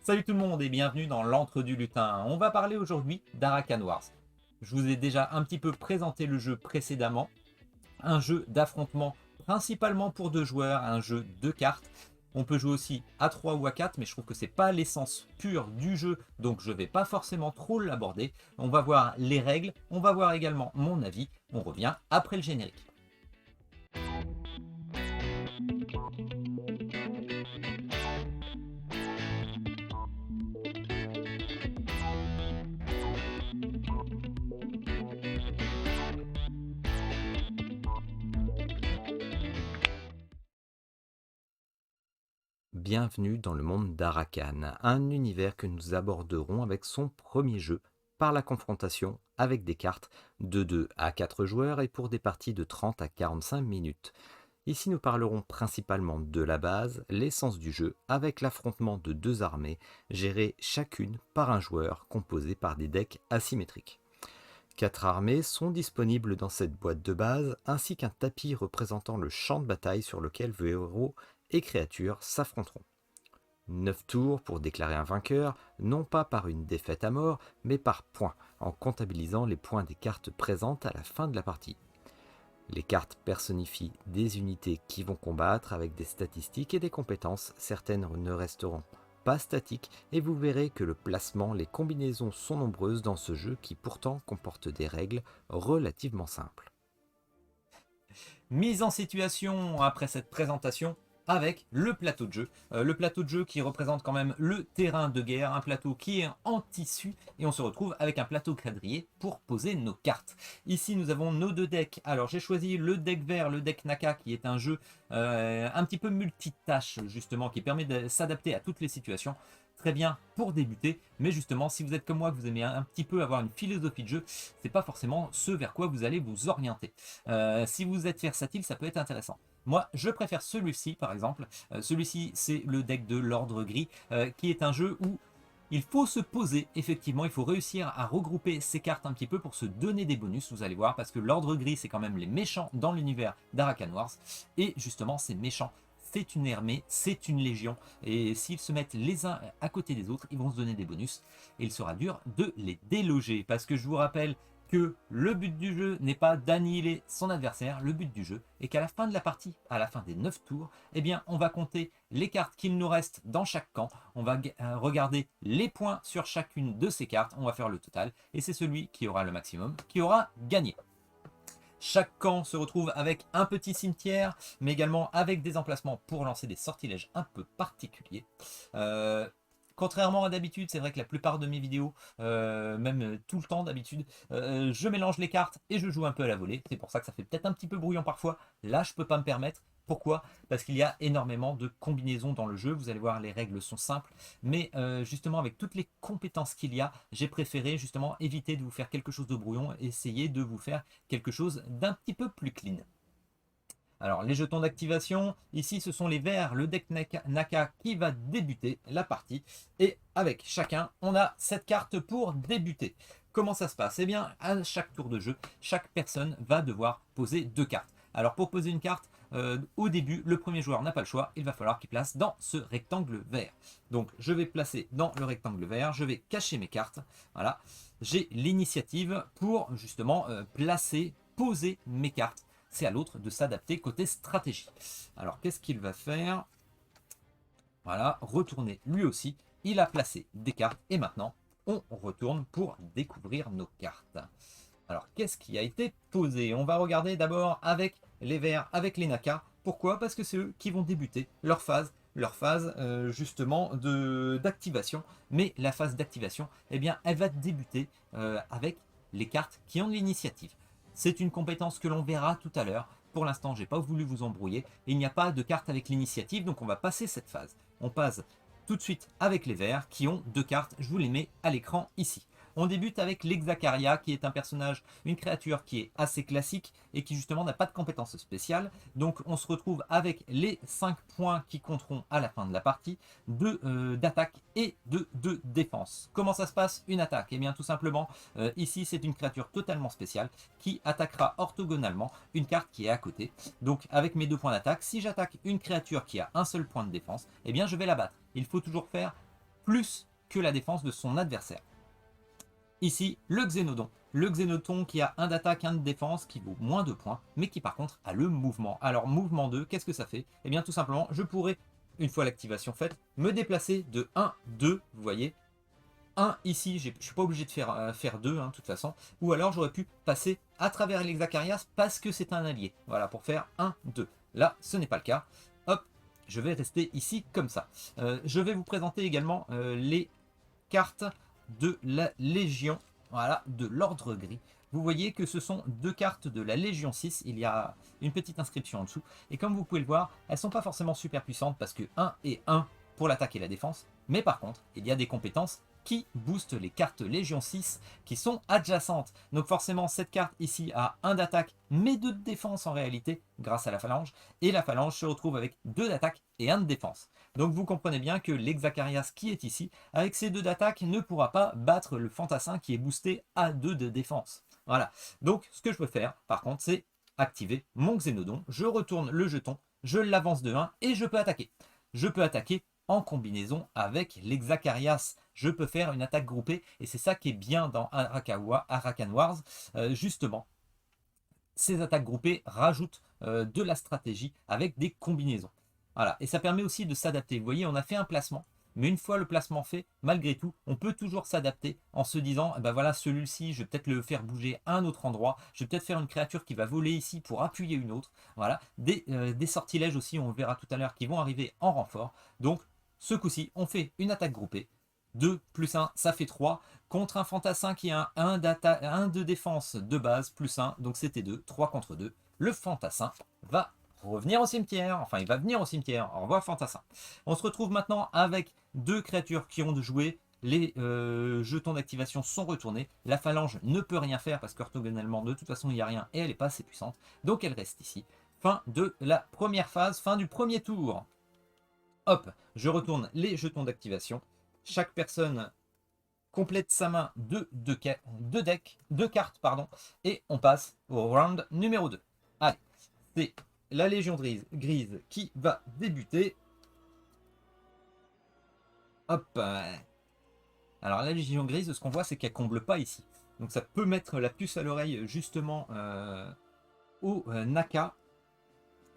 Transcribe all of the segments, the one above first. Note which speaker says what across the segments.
Speaker 1: Salut tout le monde et bienvenue dans l'Antre du Lutin. On va parler aujourd'hui d'Arakan Wars. Je vous ai déjà un petit peu présenté le jeu précédemment. Un jeu d'affrontement principalement pour 2 joueurs, un jeu de cartes. On peut jouer aussi à 3 ou à 4, mais je trouve que c'est pas l'essence pure du jeu, donc je vais pas forcément trop l'aborder. On va voir les règles, on va voir également mon avis. On revient après le générique. Bienvenue dans le monde d'Arakan, un univers que nous aborderons avec son premier jeu, par la confrontation avec des cartes de 2 à 4 joueurs et pour des parties de 30 à 45 minutes. Ici nous parlerons principalement de la base, l'essence du jeu, avec l'affrontement de 2 armées, gérées chacune par un joueur, composé par des decks asymétriques. 4 armées sont disponibles dans cette boîte de base, ainsi qu'un tapis représentant le champ de bataille sur lequel vos héros et créatures s'affronteront. 9 tours pour déclarer un vainqueur, non pas par une défaite à mort, mais par points, en comptabilisant les points des cartes présentes à la fin de la partie. Les cartes personnifient des unités qui vont combattre avec des statistiques et des compétences, certaines ne resteront pas statiques, et vous verrez que le placement, les combinaisons sont nombreuses dans ce jeu qui pourtant comporte des règles relativement simples. Mise en situation après cette présentation avec le plateau de jeu. Le plateau de jeu qui représente quand même le terrain de guerre, un plateau qui est en tissu et on se retrouve avec un plateau quadrillé pour poser nos cartes. Ici nous avons nos 2 decks. Alors j'ai choisi le deck vert, le deck Naka qui est un jeu un petit peu multitâche justement qui permet de s'adapter à toutes les situations. Très bien pour débuter, mais justement si vous êtes comme moi, que vous aimez un petit peu avoir une philosophie de jeu, c'est pas forcément ce vers quoi vous allez vous orienter. Si vous êtes versatile, ça peut être intéressant. Moi, je préfère celui-ci, par exemple. Celui-ci, c'est le deck de l'Ordre Gris, qui est un jeu où il faut se poser, effectivement, il faut réussir à regrouper ces cartes un petit peu pour se donner des bonus, vous allez voir, parce que l'Ordre Gris, c'est quand même les méchants dans l'univers d'Arakan Wars, et justement, ces méchants, c'est une armée, c'est une légion, et s'ils se mettent les uns à côté des autres, ils vont se donner des bonus, et il sera dur de les déloger, parce que je vous rappelle que le but du jeu n'est pas d'annihiler son adversaire, le but du jeu est qu'à la fin de la partie, à la fin des 9 tours, eh bien on va compter les cartes qu'il nous reste dans chaque camp, on va regarder les points sur chacune de ces cartes, on va faire le total, et c'est celui qui aura le maximum qui aura gagné. Chaque camp se retrouve avec un petit cimetière, mais également avec des emplacements pour lancer des sortilèges un peu particuliers. Contrairement à d'habitude, c'est vrai que la plupart de mes vidéos, même tout le temps d'habitude, je mélange les cartes et je joue un peu à la volée. C'est pour ça que ça fait peut-être un petit peu brouillon parfois. Là, je ne peux pas me permettre. Pourquoi? Parce qu'il y a énormément de combinaisons dans le jeu. Vous allez voir, les règles sont simples. Mais justement, avec toutes les compétences qu'il y a, j'ai préféré justement éviter de vous faire quelque chose de brouillon et essayer de vous faire quelque chose d'un petit peu plus clean. Alors, les jetons d'activation, ici, ce sont les verts, le deck Naka qui va débuter la partie. Et avec chacun, on a cette carte pour débuter. Comment ça se passe? Eh bien, à chaque tour de jeu, chaque personne va devoir poser 2 cartes. Alors, pour poser une carte, au début, le premier joueur n'a pas le choix. Il va falloir qu'il place dans ce rectangle vert. Donc, je vais placer dans le rectangle vert. Je vais cacher mes cartes. Voilà. J'ai l'initiative pour, justement, poser mes cartes. C'est à l'autre de s'adapter côté stratégie. Alors, qu'est-ce qu'il va faire? Voilà, retourner lui aussi. Il a placé des cartes et maintenant, on retourne pour découvrir nos cartes. Alors, qu'est-ce qui a été posé? On va regarder d'abord avec les verts, avec les Naka. Pourquoi? Parce que c'est eux qui vont débuter leur phase justement d'activation. Mais la phase d'activation, eh bien, elle va débuter avec les cartes qui ont de l'initiative. C'est une compétence que l'on verra tout à l'heure. Pour l'instant, je n'ai pas voulu vous embrouiller. Il n'y a pas de carte avec l'initiative, donc on va passer cette phase. On passe tout de suite avec les verts qui ont 2 cartes. Je vous les mets à l'écran ici. On débute avec l'Hexacaria qui est un personnage, une créature qui est assez classique et qui justement n'a pas de compétences spéciales. Donc on se retrouve avec les 5 points qui compteront à la fin de la partie d'attaque et de défense. Comment ça se passe une attaque? Eh bien tout simplement, ici c'est une créature totalement spéciale qui attaquera orthogonalement une carte qui est à côté. Donc avec mes 2 points d'attaque, si j'attaque une créature qui a un seul point de défense, eh bien je vais la battre. Il faut toujours faire plus que la défense de son adversaire. Ici, le Xénodon. Le Xénodon qui a un d'attaque, un de défense, qui vaut moins 2 points, mais qui par contre a le mouvement. Alors, mouvement 2, qu'est-ce que ça fait? Eh bien, tout simplement, je pourrais, une fois l'activation faite, me déplacer de 1, 2, vous voyez. 1 ici, je ne suis pas obligé de faire 2, de toute façon. Ou alors, j'aurais pu passer à travers l'Hexacarias parce que c'est un allié. Voilà, pour faire 1, 2. Là, ce n'est pas le cas. Hop, je vais rester ici comme ça. Je vais vous présenter également les cartes de la Légion, voilà, de l'Ordre Gris. Vous voyez que ce sont 2 cartes de la Légion 6, il y a une petite inscription en dessous, et comme vous pouvez le voir, elles ne sont pas forcément super puissantes, parce que 1 et 1 pour l'attaque et la défense, mais par contre, il y a des compétences qui boostent les cartes Légion 6 qui sont adjacentes. Donc forcément, cette carte ici a 1 d'attaque, mais 2 de défense en réalité, grâce à la phalange, et la phalange se retrouve avec 2 d'attaque et 1 de défense. Donc vous comprenez bien que l'Hexacarias qui est ici, avec ses 2 d'attaque, ne pourra pas battre le Fantassin qui est boosté à 2 de défense. Voilà. Donc ce que je peux faire, par contre, c'est activer mon Xénodon, je retourne le jeton, je l'avance de 1 et je peux attaquer. Je peux attaquer en combinaison avec l'Hexacarias. Je peux faire une attaque groupée et c'est ça qui est bien dans Arakan Wars, justement. Ces attaques groupées rajoutent de la stratégie avec des combinaisons. Voilà. Et ça permet aussi de s'adapter. Vous voyez, on a fait un placement, mais une fois le placement fait, malgré tout, on peut toujours s'adapter en se disant, ben voilà, celui-ci, je vais peut-être le faire bouger à un autre endroit, je vais peut-être faire une créature qui va voler ici pour appuyer une autre. Voilà. Des sortilèges aussi, on le verra tout à l'heure, qui vont arriver en renfort. Donc, ce coup-ci, on fait une attaque groupée. 2 plus 1, ça fait 3. Contre un fantassin qui a un de défense de base, plus 1, donc c'était 2. 3 contre 2. Le fantassin va revenir au cimetière. Enfin, il va venir au cimetière. Au revoir, fantassin. On se retrouve maintenant avec 2 créatures qui ont joué. Les jetons d'activation sont retournés. La phalange ne peut rien faire parce qu'orthogonalement, de toute façon, il n'y a rien et elle n'est pas assez puissante. Donc, elle reste ici. Fin de la première phase, fin du premier tour. Hop, je retourne les jetons d'activation. Chaque personne complète sa main de 2 cartes, pardon, et on passe au round numéro 2. Allez, c'est la Légion grise qui va débuter. Hop. Alors la Légion grise, ce qu'on voit, c'est qu'elle comble pas ici. Donc ça peut mettre la puce à l'oreille justement aux Naka.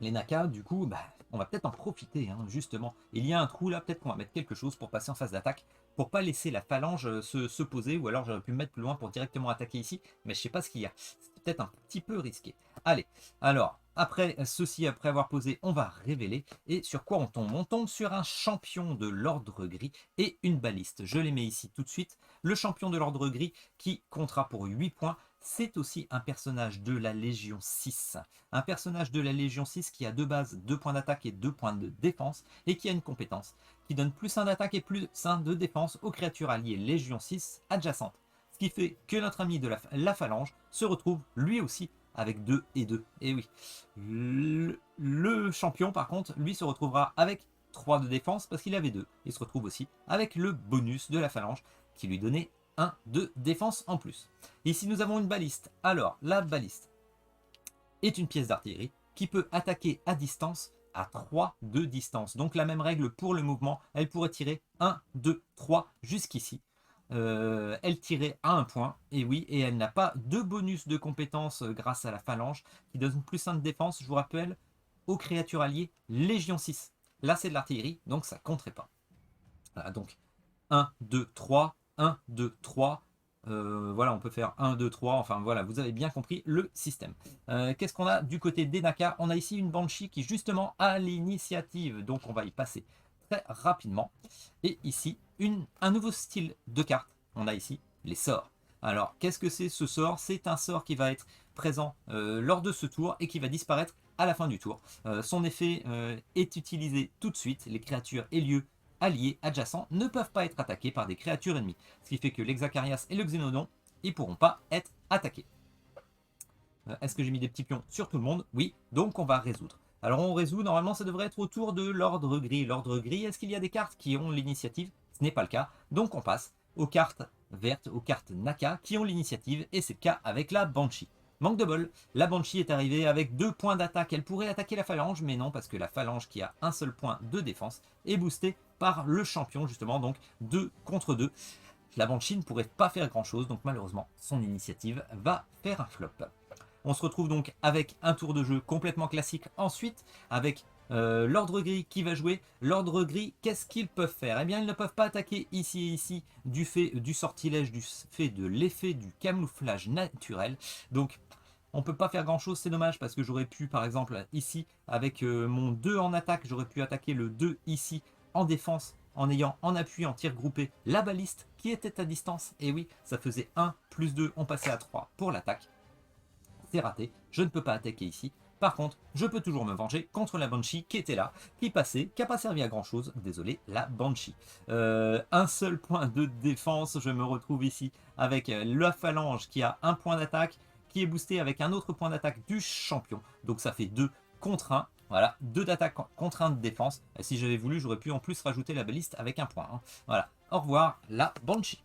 Speaker 1: Les Naka, du coup, bah, on va peut-être en profiter, justement. Il y a un trou là, peut-être qu'on va mettre quelque chose pour passer en phase d'attaque, pour pas laisser la phalange se poser, ou alors j'aurais pu me mettre plus loin pour directement attaquer ici, mais je sais pas ce qu'il y a. C'est peut-être un petit peu risqué. Allez, alors, après ceci, après avoir posé, on va révéler. Et sur quoi on tombe? On tombe sur un champion de l'Ordre Gris et une baliste. Je les mets ici tout de suite. Le champion de l'Ordre Gris qui comptera pour 8 points. C'est aussi un personnage de la Légion 6. Un personnage de la Légion 6 qui a de base 2 points d'attaque et 2 points de défense et qui a une compétence qui donne plus 1 d'attaque et plus 1 de défense aux créatures alliées Légion 6 adjacentes. Ce qui fait que notre ami de la phalange se retrouve lui aussi avec 2 et 2. Et oui, le champion par contre, lui se retrouvera avec 3 de défense parce qu'il avait 2. Il se retrouve aussi avec le bonus de la phalange qui lui donnait 1 de défense en plus. Ici nous avons une baliste. Alors la baliste est une pièce d'artillerie qui peut attaquer à distance à 3 de distance. Donc la même règle pour le mouvement, elle pourrait tirer 1, 2, 3 jusqu'ici. Elle tirait à 1 point, et oui, et elle n'a pas de bonus de compétence grâce à la phalange, qui donne plus 1 de défense, je vous rappelle, aux créatures alliées Légion 6. Là c'est de l'artillerie, donc ça compterait pas. Voilà, donc 1, 2, 3, 1, 2, 3, voilà, on peut faire 1, 2, 3, enfin voilà, vous avez bien compris le système. Qu'est-ce qu'on a du côté des Naka? On a ici une Banshee qui justement a l'initiative, donc on va y passer très rapidement. Et ici, un nouveau style de carte, on a ici les sorts. Alors, qu'est-ce que c'est ce sort? C'est un sort qui va être présent lors de ce tour et qui va disparaître à la fin du tour. Son effet est utilisé tout de suite, les créatures et lieux alliés adjacents ne peuvent pas être attaqués par des créatures ennemies. Ce qui fait que l'Hexacarias et le Xénodon, ils ne pourront pas être attaqués. Est-ce que j'ai mis des petits pions sur tout le monde? Oui, donc on va résoudre. Alors on résout, normalement ça devrait être autour de l'Ordre Gris. L'Ordre Gris, est-ce qu'il y a des cartes qui ont l'initiative? Ce n'est pas le cas, donc on passe aux cartes vertes, aux cartes Naka qui ont l'initiative, et c'est le cas avec la Banshee. Manque de bol, la Banshee est arrivée avec 2 points d'attaque. Elle pourrait attaquer la phalange, mais non, parce que la phalange qui a un seul point de défense est boostée par le champion, justement, donc 2 contre 2. La Banshee ne pourrait pas faire grand chose, donc malheureusement, son initiative va faire un flop. On se retrouve donc avec un tour de jeu complètement classique ensuite, avec l'ordre gris qui va jouer. L'ordre gris, qu'est-ce qu'ils peuvent faire? Eh bien, ils ne peuvent pas attaquer ici et ici du fait du sortilège, du fait de l'effet du camouflage naturel. Donc, on ne peut pas faire grand chose, c'est dommage, parce que j'aurais pu, par exemple, ici, avec mon 2 en attaque, j'aurais pu attaquer le 2 ici en défense, en ayant en appui, en tir groupé, la baliste qui était à distance. Et oui, ça faisait 1 plus 2, on passait à 3 pour l'attaque. C'est raté, je ne peux pas attaquer ici. Par contre, je peux toujours me venger contre la Banshee qui était là, qui passait, qui n'a pas servi à grand chose. Désolé, la Banshee. Un seul point de défense, je me retrouve ici avec la phalange qui a un point d'attaque, qui est boosté avec un autre point d'attaque du champion. Donc ça fait 2 contre 1. Voilà, 2 d'attaque contre 1 de défense. Et si j'avais voulu, j'aurais pu en plus rajouter la baliste avec un point. Hein. Voilà, au revoir la Banshee.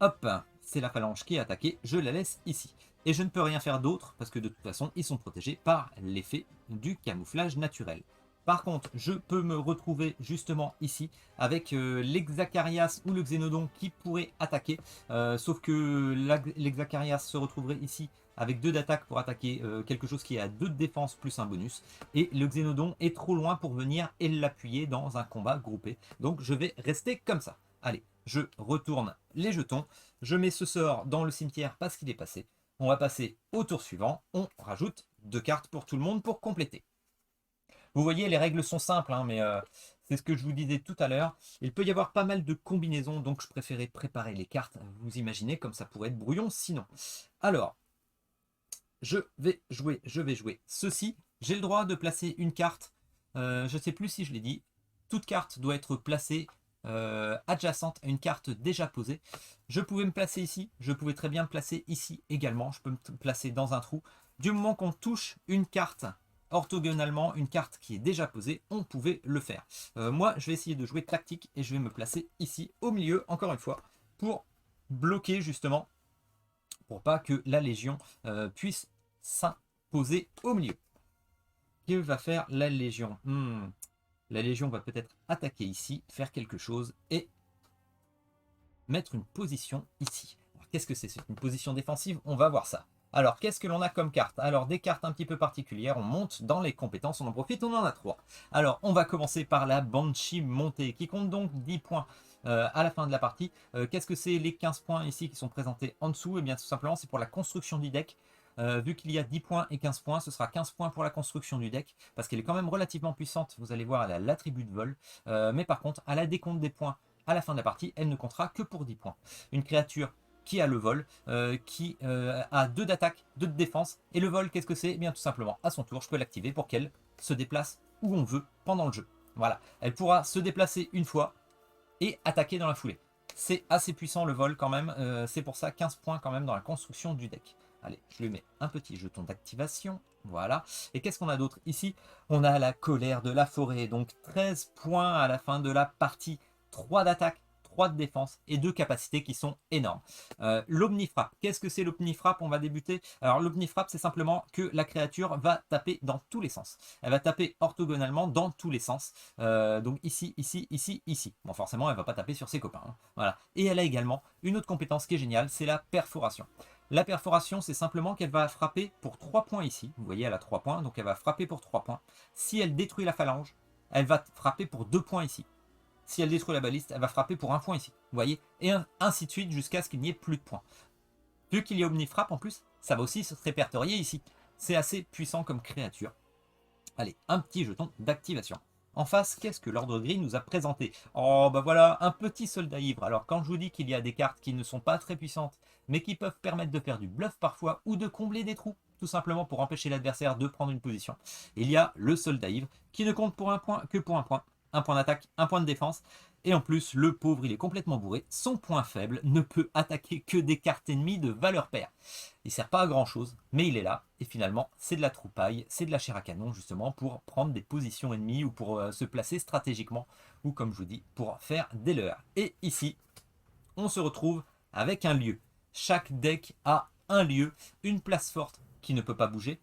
Speaker 1: Hop, c'est la phalange qui est attaquée, je la laisse ici. Et je ne peux rien faire d'autre, parce que de toute façon, ils sont protégés par l'effet du camouflage naturel. Par contre, je peux me retrouver justement ici avec l'Hexacarias ou le Xénodon qui pourrait attaquer. Sauf que l'Hexacarias se retrouverait ici avec 2 d'attaque pour attaquer quelque chose qui est à 2 de défense plus un bonus. Et le Xénodon est trop loin pour venir et l'appuyer dans un combat groupé. Donc je vais rester comme ça. Allez, je retourne les jetons. Je mets ce sort dans le cimetière parce qu'il est passé. On va passer au tour suivant. On rajoute 2 cartes pour tout le monde pour compléter. Vous voyez, les règles sont simples, hein, mais c'est ce que je vous disais tout à l'heure. Il peut y avoir pas mal de combinaisons, donc je préférais préparer les cartes. Vous imaginez comme ça pourrait être brouillon sinon. Alors, je vais jouer ceci. J'ai le droit de placer une carte. Je ne sais plus si je l'ai dit. Toute carte doit être placée adjacente à une carte déjà posée. Je pouvais me placer ici. Je pouvais très bien me placer ici également. Je peux me placer dans un trou. Du moment qu'on touche une carte orthogonalement, une carte qui est déjà posée, on pouvait le faire. Moi, je vais essayer de jouer tactique et je vais me placer ici au milieu, encore une fois, pour bloquer justement, pour pas que la Légion puisse s'imposer au milieu. Que va faire la Légion? La Légion va peut-être attaquer ici, faire quelque chose et mettre une position ici. Qu'est-ce que c'est? C'est une position défensive? On va voir ça. Alors, qu'est-ce que l'on a comme carte? Alors, des cartes un petit peu particulières. On monte dans les compétences, on en profite, on en a 3. Alors, on va commencer par la Banshee montée, qui compte donc 10 points à la fin de la partie. Qu'est-ce que c'est les 15 points ici qui sont présentés en dessous? Eh bien, tout simplement, c'est pour la construction du deck. Vu qu'il y a 10 points et 15 points, ce sera 15 points pour la construction du deck, parce qu'elle est quand même relativement puissante. Vous allez voir, elle a l'attribut de vol. Mais par contre, à la décompte des points à la fin de la partie, elle ne comptera que pour 10 points. Une créature qui a le vol, qui a 2 d'attaque, 2 de défense. Et le vol, qu'est-ce que c'est? Eh bien, tout simplement, à son tour, je peux l'activer pour qu'elle se déplace où on veut pendant le jeu. Voilà, elle pourra se déplacer une fois et attaquer dans la foulée. C'est assez puissant le vol quand même, c'est pour ça 15 points quand même dans la construction du deck. Allez, je lui mets un petit jeton d'activation, voilà. Et qu'est-ce qu'on a d'autre ici? On a la colère de la forêt, donc 13 points à la fin de la partie, 3 d'attaque, 3 de défense et 2 capacités qui sont énormes. L'omnifrappe, qu'est-ce que c'est l'omnifrappe? On va débuter. Alors l'omnifrappe, c'est simplement que la créature va taper dans tous les sens. Elle va taper orthogonalement dans tous les sens. Donc ici, ici, ici, ici. Bon, forcément, elle va pas taper sur ses copains. Hein. Voilà. Et elle a également une autre compétence qui est géniale, c'est la perforation. La perforation, c'est simplement qu'elle va frapper pour 3 points ici. Vous voyez, elle a 3 points, donc elle va frapper pour 3 points. Si elle détruit la phalange, elle va frapper pour 2 points ici. Si elle détruit la baliste, elle va frapper pour 1 point ici. Vous voyez? Et ainsi de suite jusqu'à ce qu'il n'y ait plus de points. Vu qu'il y a Omnifrappe en plus, ça va aussi se répertorier ici. C'est assez puissant comme créature. Allez, un petit jeton d'activation. En face, qu'est-ce que l'ordre gris nous a présenté? Oh, bah voilà, un petit soldat ivre. Alors, quand je vous dis qu'il y a des cartes qui ne sont pas très puissantes, mais qui peuvent permettre de faire du bluff parfois, ou de combler des trous, tout simplement pour empêcher l'adversaire de prendre une position, il y a le soldat ivre, qui ne compte pour un point que pour un point. Un point d'attaque, un point de défense. Et en plus, le pauvre, il est complètement bourré. Son point faible ne peut attaquer que des cartes ennemies de valeur paire. Il sert pas à grand chose, mais il est là. Et finalement, c'est de la troupaille, c'est de la chair à canon, justement, pour prendre des positions ennemies ou pour se placer stratégiquement, ou comme je vous dis, pour faire des leurres. Et ici, on se retrouve avec un lieu. chaque deck a un lieu, une place forte qui ne peut pas bouger,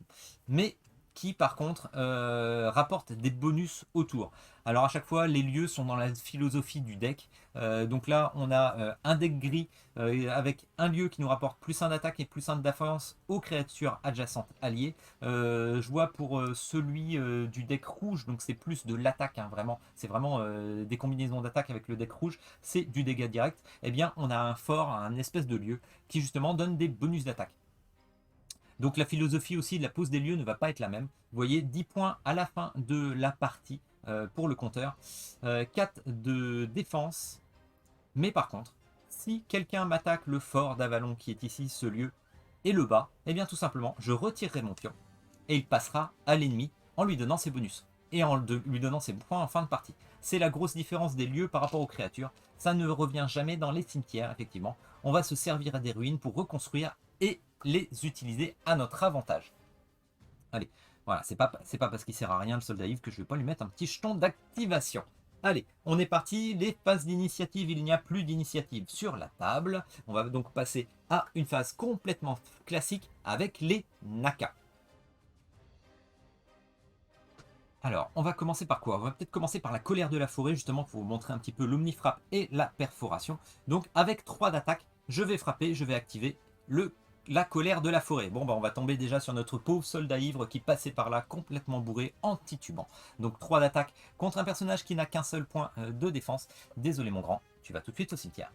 Speaker 1: mais qui par contre rapporte des bonus autour. Alors à chaque fois, les lieux sont dans la philosophie du deck. Donc là, on a un deck gris avec un lieu qui nous rapporte plus 1 d'attaque et plus 1 de défense aux créatures adjacentes alliées. Je vois pour celui du deck rouge, donc c'est plus de l'attaque, hein, vraiment. C'est vraiment des combinaisons d'attaque avec le deck rouge. C'est du dégât direct. Eh bien, on a un fort, un espèce de lieu qui justement donne des bonus d'attaque. Donc la philosophie aussi de la pose des lieux ne va pas être la même. Vous voyez, 10 points à la fin de la partie pour le compteur. 4 de défense. Mais par contre, si quelqu'un m'attaque le fort d'Avalon qui est ici, ce lieu, et le bas, eh bien tout simplement, je retirerai mon pion. Et il passera à l'ennemi en lui donnant ses bonus. Et en lui donnant ses points en fin de partie. C'est la grosse différence des lieux par rapport aux créatures. Ça ne revient jamais dans les cimetières, effectivement. On va se servir à des ruines pour reconstruire et les utiliser à notre avantage. Allez, voilà, c'est pas parce qu'il sert à rien le soldat ivre que je vais pas lui mettre un petit jeton d'activation. Allez, on est parti, les phases d'initiative, il n'y a plus d'initiative sur la table. On va donc passer à une phase complètement classique avec les Naka. Alors, on va commencer par quoi? On va peut-être commencer par la colère de la forêt, justement, pour vous montrer un petit peu l'omnifrappe et la perforation. Donc, avec 3 d'attaque, je vais frapper, je vais activer la colère de la forêt. Bon, bah, on va tomber déjà sur notre pauvre soldat ivre qui passait par là complètement bourré en titubant. Donc, 3 d'attaque contre un personnage qui n'a qu'un seul point de défense. Désolé, mon grand, tu vas tout de suite au cimetière.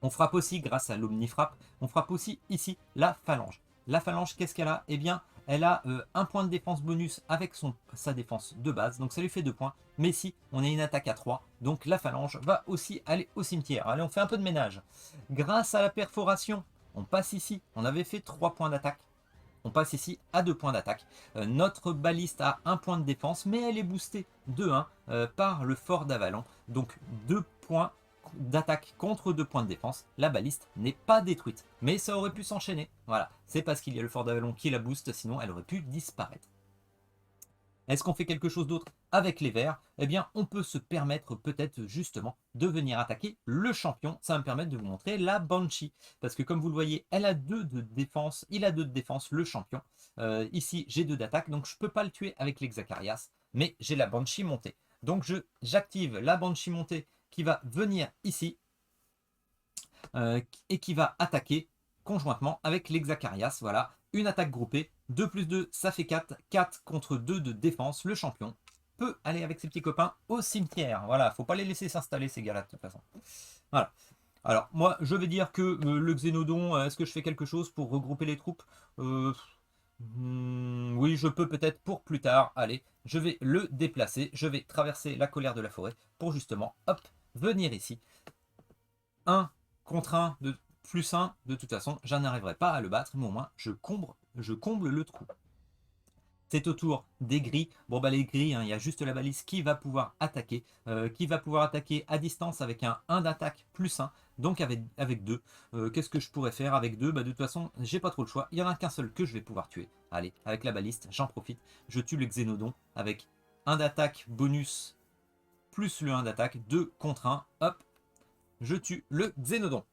Speaker 1: On frappe aussi, grâce à l'omnifrappe, on frappe aussi ici la phalange. La phalange, qu'est-ce qu'elle a? Eh bien, elle a un point de défense bonus avec sa défense de base, donc ça lui fait 2 points. Mais ici, on a une attaque à 3, donc la phalange va aussi aller au cimetière. Allez, on fait un peu de ménage. Grâce à la perforation, on passe ici, on avait fait 3 points d'attaque. On passe ici à 2 points d'attaque. Notre baliste a 1 point de défense, mais elle est boostée de 1 par le fort d'Avalon. Donc 2 points d'attaque contre 2 points de défense. La baliste n'est pas détruite, mais ça aurait pu s'enchaîner. Voilà, c'est parce qu'il y a le fort d'Avalon qui la booste, sinon elle aurait pu disparaître. Est-ce qu'on fait quelque chose d'autre avec les verts? Eh bien, on peut se permettre peut-être justement de venir attaquer le champion. Ça va me permettre de vous montrer la Banshee. Parce que comme vous le voyez, elle a 2 de défense. Il a 2 de défense, le champion. Ici, j'ai 2 d'attaque. Donc, je ne peux pas le tuer avec l'Hexacarias. Mais j'ai la Banshee montée. Donc, j'active la Banshee montée qui va venir ici. Et qui va attaquer conjointement avec l'Hexacarias. Voilà, une attaque groupée. 2 plus 2, ça fait 4. 4 contre 2 de défense. Le champion peut aller avec ses petits copains au cimetière. Voilà, faut pas les laisser s'installer ces gars-là de toute façon. Voilà. Alors, moi, je vais dire que le Xénodon, est-ce que je fais quelque chose pour regrouper les troupes? Oui, je peux peut-être pour plus tard. Allez, je vais le déplacer. Je vais traverser la colère de la forêt pour justement, hop, venir ici. 1 contre 1 de plus 1, de toute façon, je n'arriverai pas à le battre, mais au moins, je comble le trou. C'est au tour des gris. Bon, bah les gris, hein, il y a juste la balise qui va pouvoir attaquer à distance avec un 1 d'attaque plus 1, donc avec 2. Qu'est-ce que je pourrais faire avec 2? Bah, de toute façon, j'ai pas trop le choix. Il n'y en a qu'un seul que je vais pouvoir tuer. Allez, avec la baliste, j'en profite. Je tue le Xénodon avec 1 d'attaque bonus plus le 1 d'attaque, 2 contre 1. Hop, je tue le Xénodon.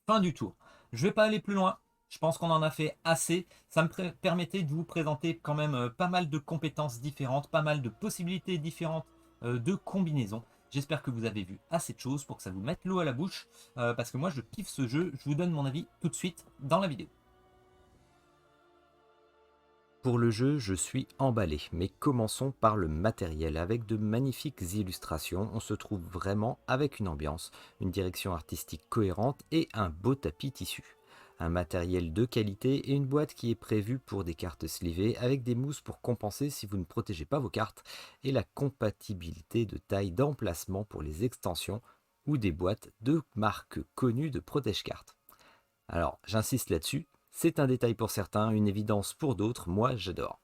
Speaker 1: Fin du tour. Je vais pas aller plus loin. Je pense qu'on en a fait assez. Ça me permettait de vous présenter quand même pas mal de compétences différentes, pas mal de possibilités différentes de combinaisons. J'espère que vous avez vu assez de choses pour que ça vous mette l'eau à la bouche. Parce que moi, je kiffe ce jeu. Je vous donne mon avis tout de suite dans la vidéo.
Speaker 2: Pour le jeu, je suis emballé, mais commençons par le matériel. Avec de magnifiques illustrations, on se trouve vraiment avec une ambiance, une direction artistique cohérente et un beau tapis tissu. Un matériel de qualité et une boîte qui est prévue pour des cartes slivées avec des mousses pour compenser si vous ne protégez pas vos cartes et la compatibilité de taille d'emplacement pour les extensions ou des boîtes de marques connues de protège-cartes. Alors, j'insiste là-dessus, c'est un détail pour certains, une évidence pour d'autres, moi j'adore.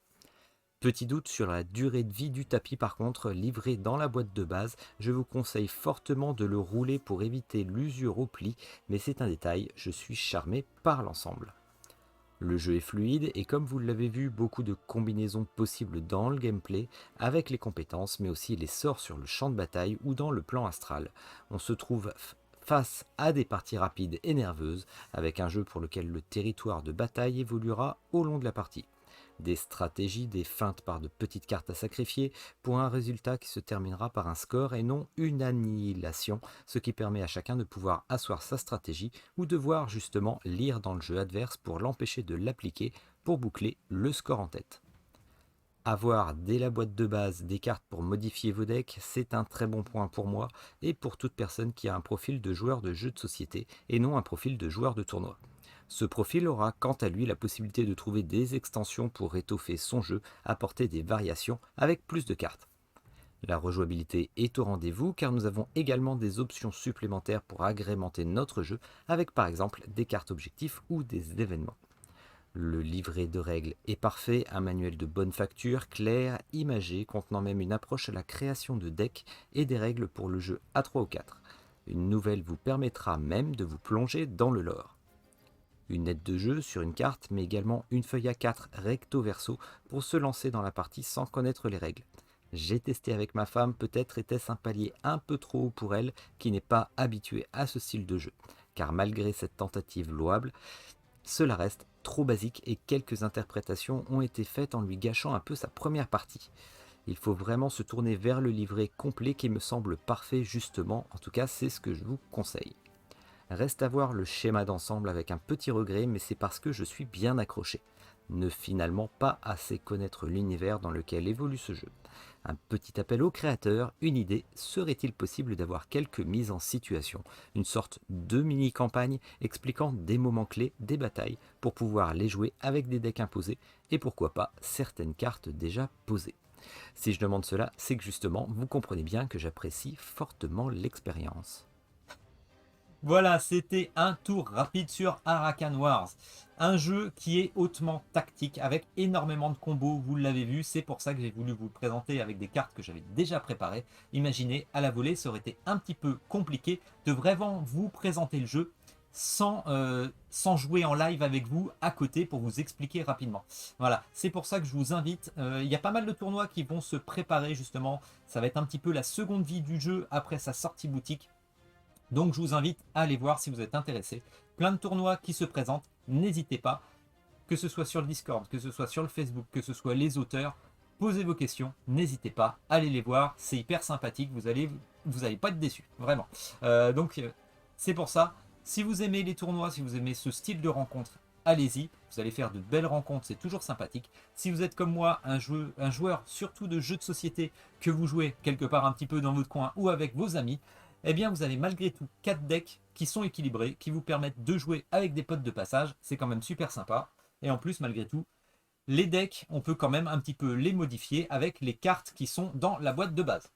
Speaker 2: Petit doute sur la durée de vie du tapis par contre, livré dans la boîte de base, je vous conseille fortement de le rouler pour éviter l'usure au pli, mais c'est un détail, je suis charmé par l'ensemble. Le jeu est fluide et comme vous l'avez vu, beaucoup de combinaisons possibles dans le gameplay avec les compétences mais aussi les sorts sur le champ de bataille ou dans le plan astral. On se trouve face à des parties rapides et nerveuses, avec un jeu pour lequel le territoire de bataille évoluera au long de la partie. Des stratégies, des feintes par de petites cartes à sacrifier, pour un résultat qui se terminera par un score et non une annihilation, ce qui permet à chacun de pouvoir asseoir sa stratégie ou de voir justement lire dans le jeu adverse pour l'empêcher de l'appliquer pour boucler le score en tête. Avoir dès la boîte de base des cartes pour modifier vos decks, c'est un très bon point pour moi et pour toute personne qui a un profil de joueur de jeu de société et non un profil de joueur de tournoi. Ce profil aura quant à lui la possibilité de trouver des extensions pour étoffer son jeu, apporter des variations avec plus de cartes. La rejouabilité est au rendez-vous car nous avons également des options supplémentaires pour agrémenter notre jeu avec par exemple des cartes objectifs ou des événements. Le livret de règles est parfait, un manuel de bonne facture, clair, imagé, contenant même une approche à la création de decks et des règles pour le jeu à 3 ou 4. Une nouvelle vous permettra même de vous plonger dans le lore. Une aide de jeu sur une carte, mais également une feuille A4 recto verso pour se lancer dans la partie sans connaître les règles. J'ai testé avec ma femme, peut-être était-ce un palier un peu trop haut pour elle qui n'est pas habituée à ce style de jeu, car malgré cette tentative louable, cela reste trop basique et quelques interprétations ont été faites en lui gâchant un peu sa première partie. Il faut vraiment se tourner vers le livret complet qui me semble parfait justement, en tout cas c'est ce que je vous conseille. Reste à voir le schéma d'ensemble avec un petit regret, mais c'est parce que je suis bien accroché. Ne finalement pas assez connaître l'univers dans lequel évolue ce jeu. Un petit appel au créateur, une idée, serait-il possible d'avoir quelques mises en situation, une sorte de mini-campagne expliquant des moments clés des batailles pour pouvoir les jouer avec des decks imposés et pourquoi pas certaines cartes déjà posées. Si je demande cela, c'est que justement vous comprenez bien que j'apprécie fortement l'expérience.
Speaker 1: Voilà, c'était un tour rapide sur Arakan Wars. Un jeu qui est hautement tactique, avec énormément de combos, vous l'avez vu, c'est pour ça que j'ai voulu vous le présenter avec des cartes que j'avais déjà préparées. Imaginez, à la volée, ça aurait été un petit peu compliqué de vraiment vous présenter le jeu sans jouer en live avec vous à côté pour vous expliquer rapidement. Voilà, c'est pour ça que je vous invite, il y a pas mal de tournois qui vont se préparer justement, ça va être un petit peu la seconde vie du jeu après sa sortie boutique. Donc je vous invite à aller voir si vous êtes intéressé. Plein de tournois qui se présentent, n'hésitez pas, que ce soit sur le Discord, que ce soit sur le Facebook, que ce soit les auteurs, posez vos questions, n'hésitez pas, allez les voir, c'est hyper sympathique, vous allez pas être déçus, vraiment. C'est pour ça, si vous aimez les tournois, si vous aimez ce style de rencontre, allez-y, vous allez faire de belles rencontres, c'est toujours sympathique. Si vous êtes comme moi, un joueur surtout de jeux de société, que vous jouez quelque part un petit peu dans votre coin ou avec vos amis, eh bien vous avez malgré tout 4 decks qui sont équilibrés, qui vous permettent de jouer avec des potes de passage, c'est quand même super sympa. Et en plus, malgré tout, les decks, on peut quand même un petit peu les modifier avec les cartes qui sont dans la boîte de base.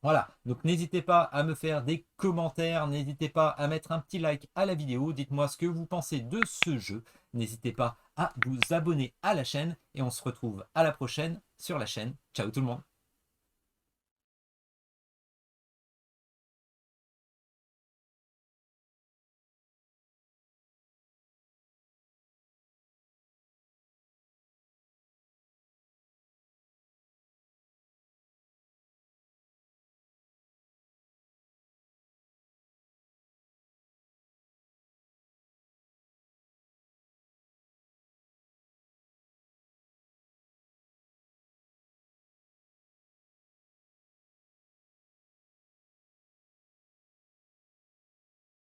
Speaker 1: Voilà, donc n'hésitez pas à me faire des commentaires, n'hésitez pas à mettre un petit like à la vidéo, dites-moi ce que vous pensez de ce jeu, n'hésitez pas à vous abonner à la chaîne et on se retrouve à la prochaine sur la chaîne. Ciao tout le monde!